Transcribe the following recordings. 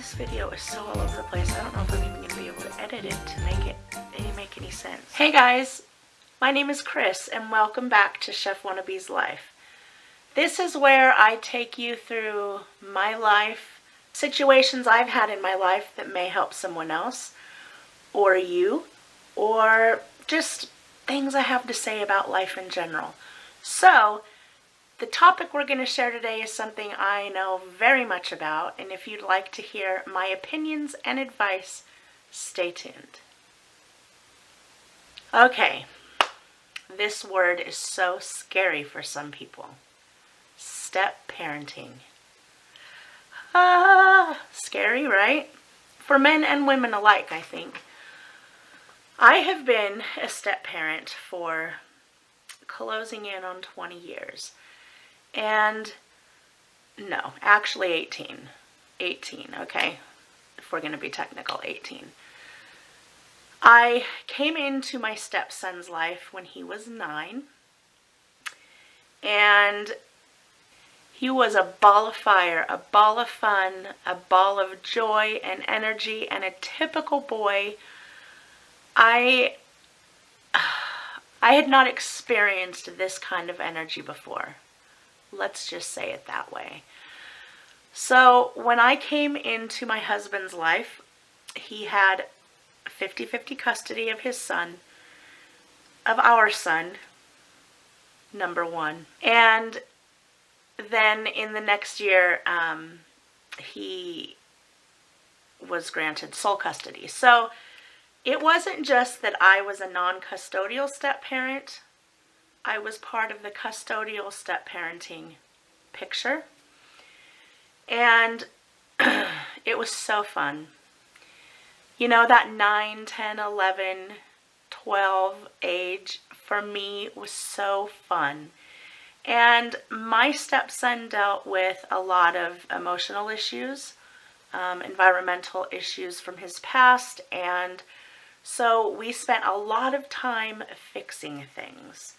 This video is so all over the place. I don't know if I'm even going to be able to edit it to make any sense. Hey guys, my name is Chris and welcome back to Chef Wannabe's Life. This is where I take you through my life, situations I've had in my life that may help someone else, or you, or just things I have to say about life in general. So, the topic we're going to share today is something I know very much about, and if you'd like to hear my opinions and advice, stay tuned. Okay, this word is so scary for some people. Step-parenting. Scary, right? For men and women alike, I think. I have been a step-parent for closing in on 20 years. And no, actually 18. 18, okay? If we're going to be technical, 18. I came into my stepson's life when he was 9. And he was a ball of fire, a ball of fun, a ball of joy and energy, and a typical boy. I had not experienced this kind of energy before. Let's just say it that way. So when I came into my husband's life, he had 50-50 custody of his son, of our son, number one. And then in the next year, he was granted sole custody. So it wasn't just that I was a non-custodial step-parent. I was part of the custodial step-parenting picture. And it was so fun. You know, that 9, 10, 11, 12 age for me was so fun. And my stepson dealt with a lot of emotional issues, environmental issues from his past, and so we spent a lot of time fixing things.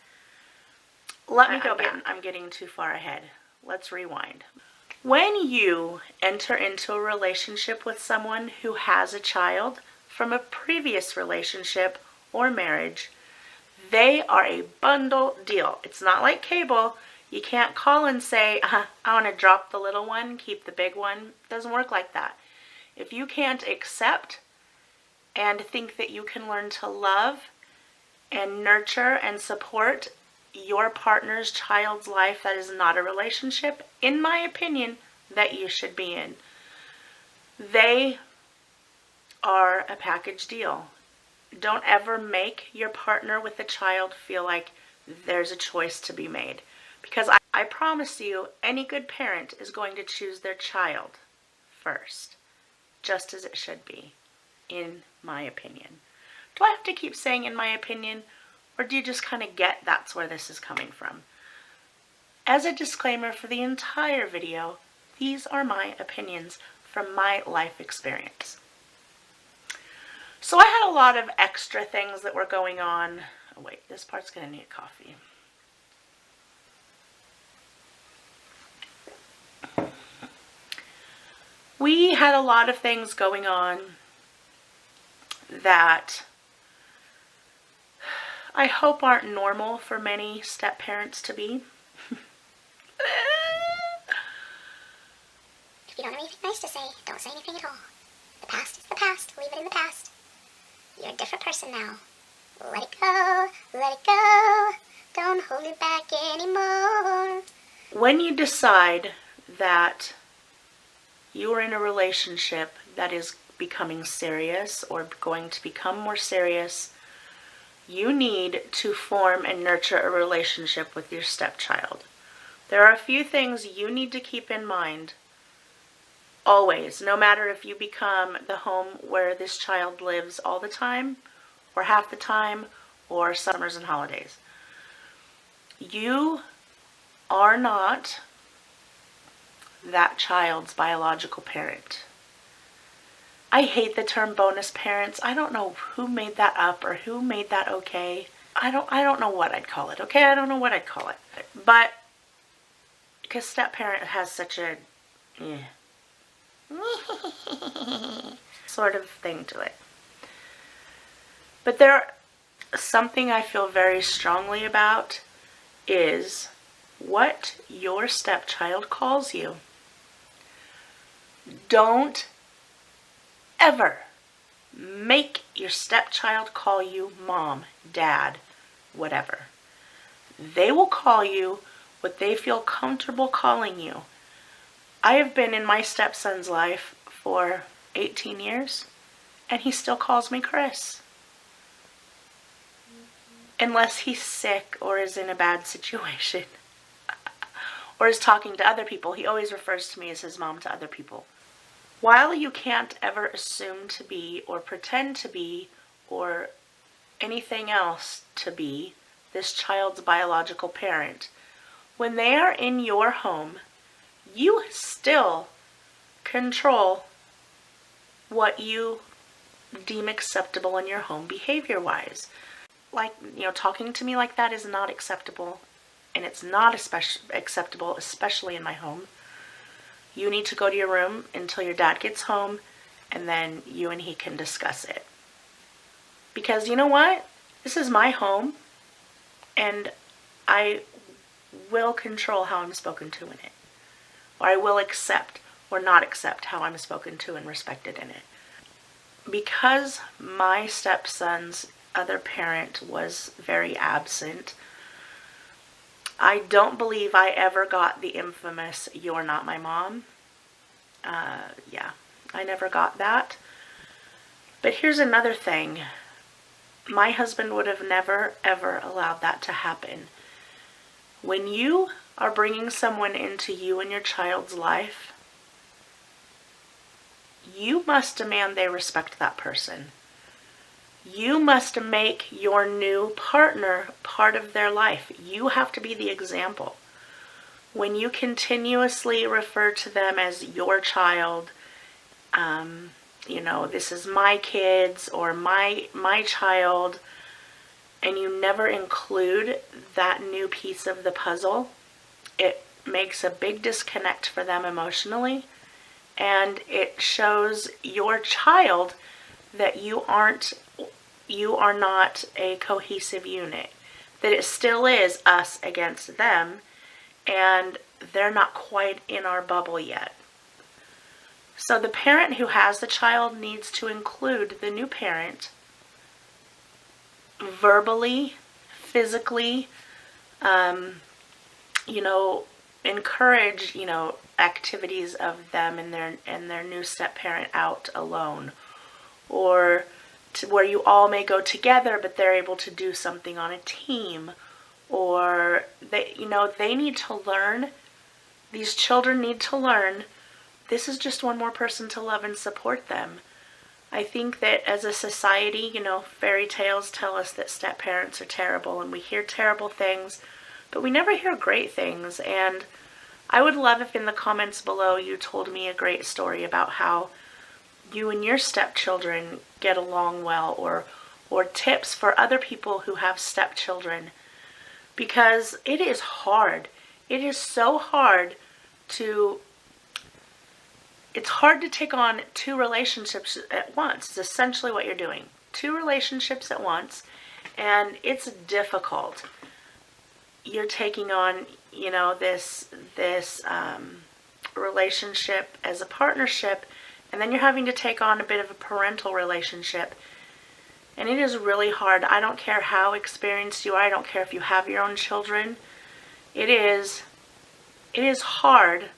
Let me go back. I'm getting too far ahead. Let's rewind. When you enter into a relationship with someone who has a child from a previous relationship or marriage, they are a bundle deal. It's not like cable. You can't call and say, I want to drop the little one, keep the big one. It doesn't work like that. If you can't accept and think that you can learn to love and nurture and support your partner's child's life, that is not a relationship, in my opinion, that you should be in. They are a package deal. Don't ever make your partner with a child feel like there's a choice to be made. Because I promise you, any good parent is going to choose their child first, just as it should be, in my opinion. Do I have to keep saying in my opinion? Or do you just kind of get that's where this is coming from? As a disclaimer for the entire video, these are my opinions from my life experience. So I had a lot of extra things that were going on. Oh wait, this part's going to need coffee. We had a lot of things going on that I hope aren't normal for many step-parents to be. If you don't have anything nice to say, don't say anything at all. The past is the past. Leave it in the past. You're a different person now. Let it go. Let it go. Don't hold it back anymore. When you decide that you are in a relationship that is becoming serious or going to become more serious, you need to form and nurture a relationship with your stepchild. There are a few things you need to keep in mind always, no matter if you become the home where this child lives all the time, or half the time, or summers and holidays. You are not that child's biological parent. I hate the term bonus parents. I don't know who made that up or who made that okay. I don't know what I'd call it, okay? I don't know what I'd call it. But because step parent has such a sort of thing to it. But something I feel very strongly about is what your stepchild calls you. Don't ever make your stepchild call you mom, dad, whatever. They will call you what they feel comfortable calling you. I have been in my stepson's life for 18 years, and he still calls me Chris. Unless he's sick or is in a bad situation or is talking to other people, he always refers to me as his mom to other people. While you can't ever assume to be or pretend to be or anything else to be this child's biological parent, when they are in your home, you still control what you deem acceptable in your home behavior-wise. Like, talking to me like that is not acceptable, and it's not acceptable, especially in my home. You need to go to your room until your dad gets home, and then you and he can discuss it. Because you know what? This is my home, and I will control how I'm spoken to in it. Or I will accept or not accept how I'm spoken to and respected in it. Because my stepson's other parent was very absent, I don't believe I ever got the infamous "you're not my mom." I never got that. But here's another thing. My husband would have never, ever allowed that to happen. When you are bringing someone into you and your child's life, you must demand they respect that person. You must make your new partner part of their life. You have to be the example. When you continuously refer to them as your child, this is my kids or my child, and you never include that new piece of the puzzle, it makes a big disconnect for them emotionally, and it shows your child that you are not a cohesive unit, that it still is us against them, and they're not quite in our bubble yet. So the parent who has the child needs to include the new parent verbally, physically, encourage, activities of them and their new step parent out alone, or to where you all may go together, but they're able to do something on a team, or they need to learn. These children need to learn. This is just one more person to love and support them. I think that as a society, fairy tales tell us that step parents are terrible, and we hear terrible things, but we never hear great things. And I would love if in the comments below you told me a great story about how you and your stepchildren get along well, or tips for other people who have stepchildren, because it is hard. It is so hard it's hard to take on two relationships at once. It's essentially what you're doing. Two relationships at once, and it's difficult. You're taking on, this relationship as a partnership, and then you're having to take on a bit of a parental relationship. And it is really hard. I don't care how experienced you are. I don't care if you have your own children. It is hard,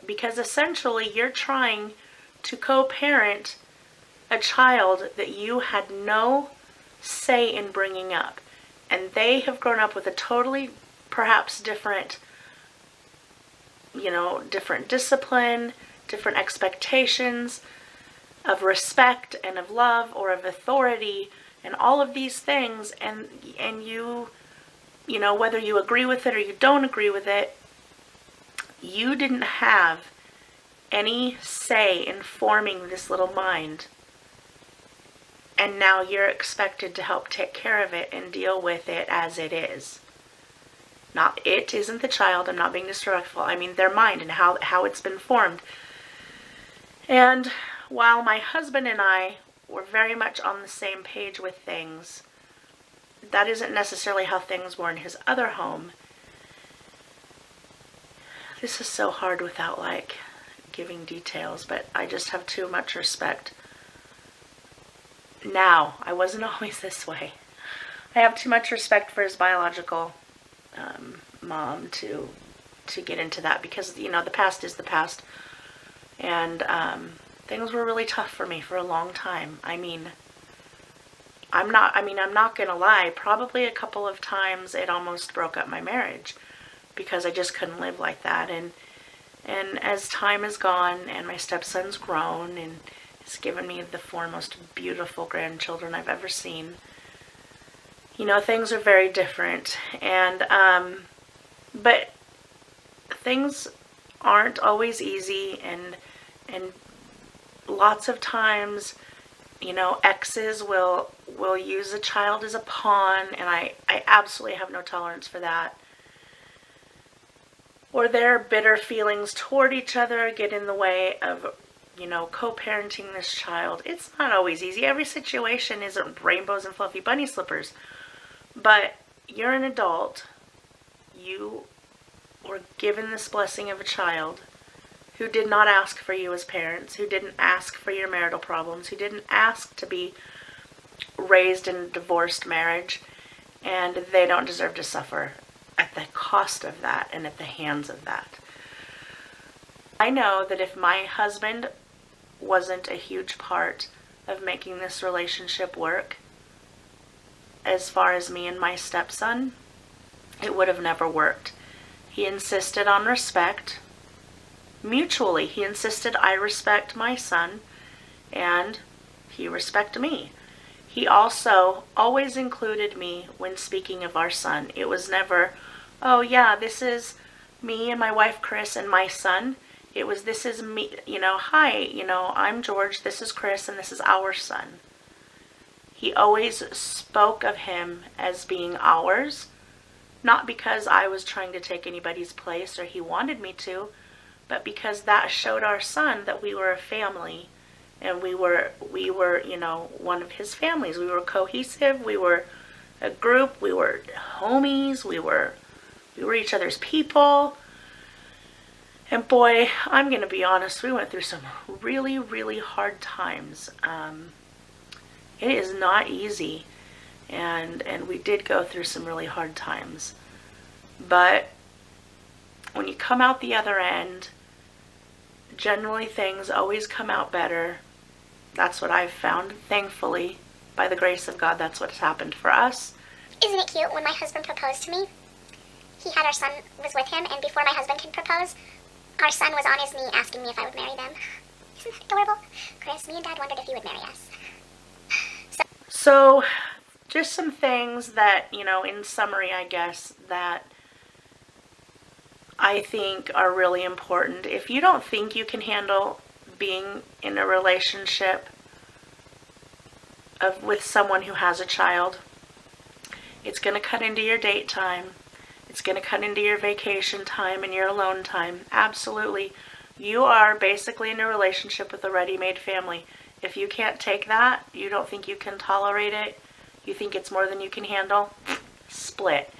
because essentially you're trying to co-parent a child that you had no say in bringing up. And they have grown up with a totally, perhaps different discipline, different expectations of respect and of love or of authority and all of these things. And you, whether you agree with it or you don't agree with it, you didn't have any say in forming this little mind. And now you're expected to help take care of it and deal with it as it is. Not, it isn't the child. I'm not being disrespectful. I mean their mind and how it's been formed. And while my husband and I were very much on the same page with things, that isn't necessarily how things were in his other home. This is so hard without like giving details, but I just have too much respect. Now, I wasn't always this way. I have too much respect for his biological mom to get into that, because the past is the past, and things were really tough for me for a long time. I'm not gonna lie, probably a couple of times it almost broke up my marriage, because I just couldn't live like that. And as time has gone and my stepson's grown and has given me the 4 most beautiful grandchildren I've ever seen, things are very different. And but things aren't always easy, and lots of times, exes will use a child as a pawn, and I absolutely have no tolerance for that. Or their bitter feelings toward each other get in the way of, co-parenting this child. It's not always easy. Every situation isn't rainbows and fluffy bunny slippers. But you're an adult. You were given this blessing of a child who did not ask for you as parents, who didn't ask for your marital problems, who didn't ask to be raised in a divorced marriage, and they don't deserve to suffer at the cost of that and at the hands of that. I know that if my husband wasn't a huge part of making this relationship work, as far as me and my stepson, it would have never worked. He insisted on respect. Mutually, he insisted I respect my son, and he respect me. He also always included me when speaking of our son. It was never, oh yeah, this is me and my wife Chris and my son. It was, this is me, hi, I'm George, this is Chris, and this is our son. He always spoke of him as being ours, not because I was trying to take anybody's place or he wanted me to, but because that showed our son that we were a family, and we were, one of his families. We were cohesive, we were a group, we were homies, we were each other's people. And boy, I'm going to be honest, we went through some really, really hard times. It is not easy, and we did go through some really hard times. But when you come out the other end, generally things always come out better. That's what I've found, thankfully. By the grace of God, that's what's happened for us. Isn't it cute? When my husband proposed to me, he had our son was with him, and before my husband could propose, our son was on his knee asking me if I would marry them. Isn't that adorable? Chris, me and Dad wondered if you would marry us. So just some things that, in summary, I guess, that I think are really important. If you don't think you can handle being in a relationship with someone who has a child, it's going to cut into your date time. It's going to cut into your vacation time and your alone time. Absolutely. You are basically in a relationship with a ready-made family. If you can't take that, you don't think you can tolerate it, you think it's more than you can handle, split.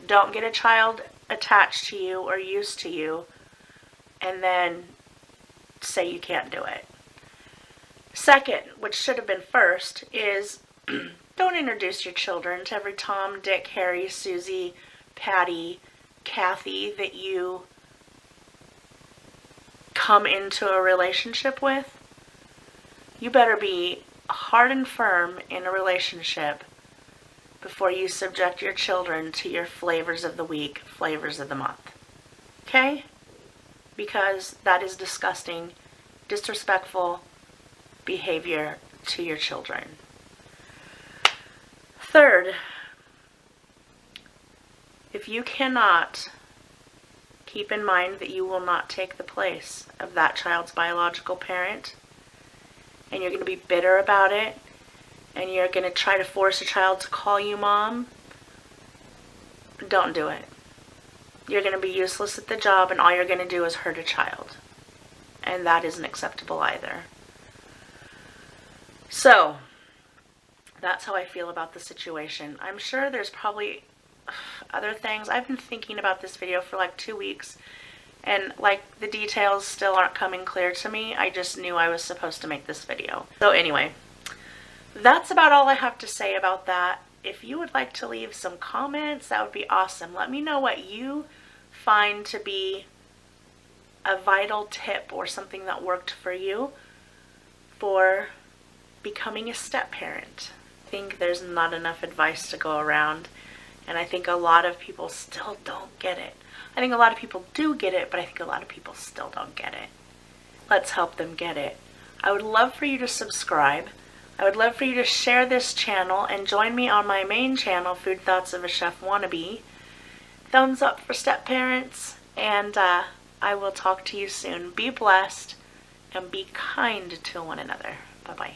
Don't get a child attached to you or used to you and then say you can't do it. Second, which should have been first, is don't introduce your children to every Tom, Dick, Harry, Susie, Patty, Kathy that you come into a relationship with. You better be hard and firm in a relationship before you subject your children to your flavors of the week, flavors of the month. Okay? Because that is disgusting, disrespectful behavior to your children. Third, if you cannot keep in mind that you will not take the place of that child's biological parent, and you're going to be bitter about it, and you're going to try to force a child to call you mom, don't do it. You're going to be useless at the job, and all you're going to do is hurt a child. And that isn't acceptable either. So, that's how I feel about the situation. I'm sure there's probably other things. I've been thinking about this video for like 2 weeks, and like the details still aren't coming clear to me. I just knew I was supposed to make this video. So anyway, that's about all I have to say about that. If you would like to leave some comments, that would be awesome. Let me know what you find to be a vital tip or something that worked for you for becoming a step parent. I think there's not enough advice to go around, and I think a lot of people still don't get it. I think a lot of people do get it, but I think a lot of people still don't get it. Let's help them get it. I would love for you to subscribe. I would love for you to share this channel and join me on my main channel, Food Thoughts of a Chef Wannabe. Thumbs up for step parents, and I will talk to you soon. Be blessed and be kind to one another. Bye-bye.